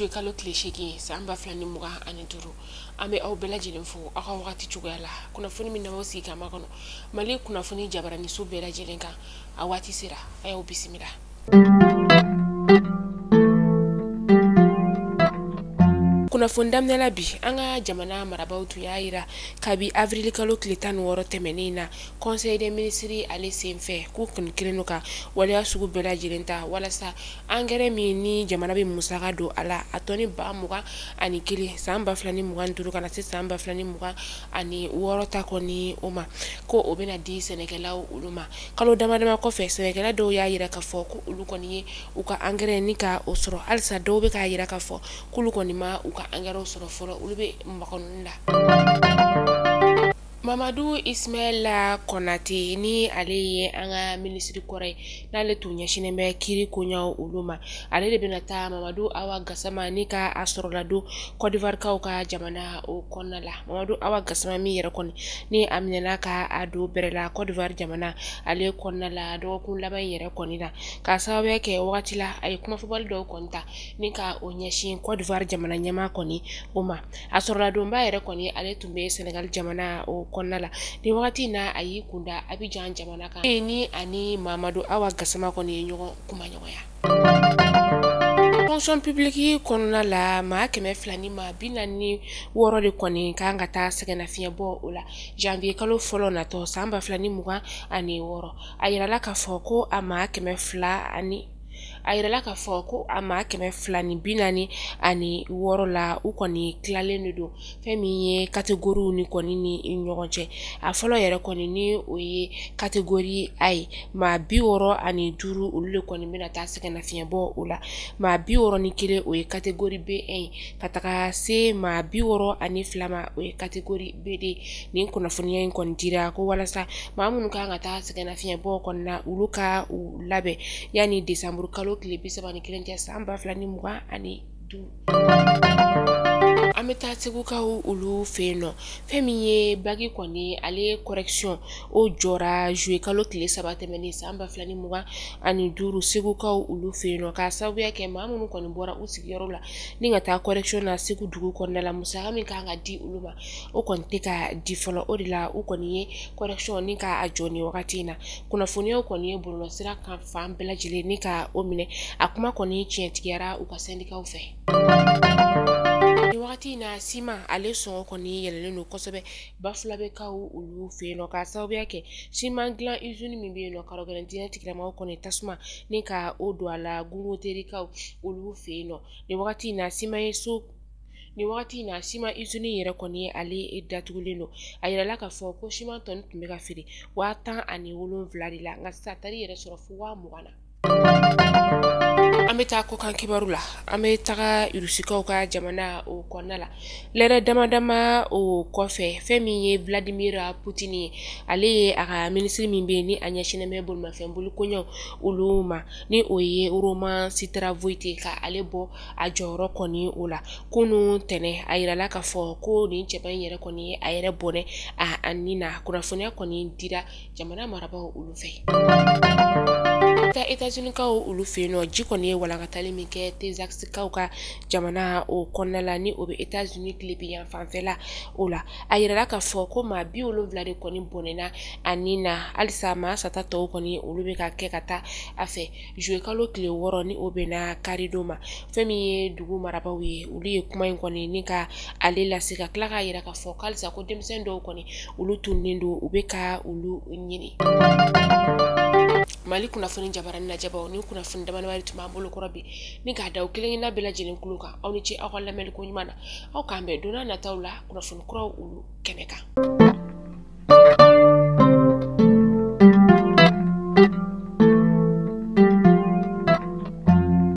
jouer kalo tile 8 san 2025 ani duuru an bɛ aw bɛɛ lajɛlen fo aw ka wagati cogoya la kunnafoni min na aw sigi kama kɔnɔ Mali kunnafoni jabarani so bɛɛ lajɛlen kan a waati sera a y'aw bisimila. Kunnafoni daminɛla bi an ka jamana marabaaw tun y'a yira kabi avril kalo tile 16 tɛmɛnen na conseil des ministres ale senfɛ k'u kun kelen no ka waleya sugu bɛɛ lajɛlen ta walasa engrais min ni jamana bɛ musaka don a la a tɔni 21 san 2025 kana se san 2026 ta kɔni o ma ko o bɛna di sɛnɛkɛlaw olu ma kalo damadama kɔfɛ sɛnɛkɛla dɔw y'a yira k'a fɔ ko olu kɔni ye u ka engrais ni ka o sɔrɔ halisa dɔw bɛ k'a yira k'a fɔ k'olu kɔni ma u ka engrais sɔrɔ fɔlɔ olu bɛ makɔnɔni la. Mamadou Ismaila Konate ni ale ye an ka ministre kɔrɔ ye n'ale tun ɲɛsinnen bɛ kiri koɲaw olu ma ale de bɛna taa Mamadou Awa Gassama ni ka a sɔrɔla don Côte d'Ivoire kaw ka jamana o kɔnɔna la Mamadou Awa Gassama min yɛrɛ kɔni ni a minɛna ka a don bɛrɛla Côte d'Ivoire jamana ale kɔnɔna la dɔgɔkun laban yɛrɛ kɔni na ka sababuya kɛ wagati la a ye kumafɔbali dɔw kɔni ta ni ka o ɲɛsin Côte d'Ivoire jamana ɲɛmaa kɔni o ma a sɔrɔla donba yɛrɛ kɔni ale tun bɛ Sénégal jamana o kɔnɔna la ni wagati na a y'i kunda Abidjan jamana kan ni ani Mamadou Awa Gassama kɔni ye ɲɔgɔn kuma ɲɔgɔnya. Fonction publique kɔnɔna la maa 246 de kɔni kan ka taa sɛgɛnnafiɲɛ bɔ o la janvier kalo fɔlɔ natɔ san 2026 a yirala k'a fɔ ko a maa 246 la u kɔni tilalen de don fɛn min ye catégorie ni kɔni ni ɲɔgɔn cɛ a fɔlɔ yɛrɛ kɔni ni o ye catégorie A ye maa 65 olu de kɔni bɛna taa sɛgɛnnafiɲɛ bɔ o la maa 61 o ye catégorie B1 ye ka taga se maa 62 ma o ye catégorie BD nin kunnafoniya in kɔni dira ko walasa maa minnu kan ka taa sɛgɛnnafiɲɛ bɔ kɔni na olu ka u labɛn yani décembre kalo tile 31 cɛ san 2025 an bɛ taa segukaw olu fɛ yen nɔ fɛn min ye bagi kɔni ale correction o jɔra juillet kalo tile 3 tɛmɛnen san 2025 segukaw olu fɛ yen nɔ ka sababuya kɛ maa minnu kɔni bɔra u sigiyɔrɔ la ni ka taa correction na segu dugu kɔnɔna la musaka min kan ka di olu ma o kɔni tɛ ka di fɔlɔ o de la u kɔni ye correction ni ka a jɔ ni wagati in na kunnafoniyaw kɔni ye bɔlɔlɔsira kan fan bɛɛ lajɛlen ni ka o minɛ a kuma kɔni tiɲɛtigiyara u ka syndicat fɛ. Ni wagati na Sima ale sɔngɔ kɔni yɛlɛlen don kosɛbɛ Bafulabekaw olu fɛ yen nɔ ka sababuya kɛ Sima dilan usine min bɛ yen nɔ Karɔgɛlɛntinɛ tigilamɔgɔw kɔni tasuma ni ka o don a la Gunwoterikaw olu fɛ yen nɔ ni wagati na Sima usine yɛrɛ kɔni ale datugulen don a yirala k'a fɔ ko Sima tɔni tun bɛ ka feere 17 de la nka sisan a taar'i yɛrɛ sɔrɔ fo 20 na. An bɛ taa kokan kibaru la an bɛ taga Irusikaw ka jamana o kɔnɔna la lɛrɛ damadama o kɔfɛ fɛn min ye Vladimir Poutine ye ale ye a ka ministre min bɛ yen ni a ɲɛsinnen bɛ bolimafɛn bolikoɲɛw olu ma ni o ye Roman Sitravoyte ka ale bɔ a jɔyɔrɔ kɔni o la kunun tɛnɛ a yirala k'a fɔ ko nin cɛba in yɛrɛ kɔni ye a yɛrɛ bɔnɛ a nin na kunnafoniya kɔni dira jamana marabaaw olu fɛ. Ta États-Unis kaw olu fɛ yen nɔ ji kɔni ye walankatali min kɛ Texas kaw ka jamana o kɔnɔna la ni o bɛ États-Unis tile bi yan fanfɛla o la a yirala k'a fɔ ko maa 70 de kɔni bɔnɛna a nin na halisa maa sata tɔw kɔni olu bɛ ka kɛ ka taa a fɛ juillet kalo tile 6 ni o bɛna karido ma fɛn min ye dugu marabaaw ye olu ye kuma in kɔni ni ka ale lase ka tila k'a yira k'a fɔ halisa ko denmisɛn dɔw kɔni olu tunnen don u bɛ ka olu ɲini. Mali kunnafoni jabarani lajɛbaw ni kunnafoni damadamani tun b'an bolo kɔrɔ bi ni k'a da u kelen bɛɛ lajɛlen kulo kan aw ni ce aw ka lamɛnni ko ɲuman na aw k'an bɛn donna nataw la kunnafoni kuraw olu kɛnɛ kan.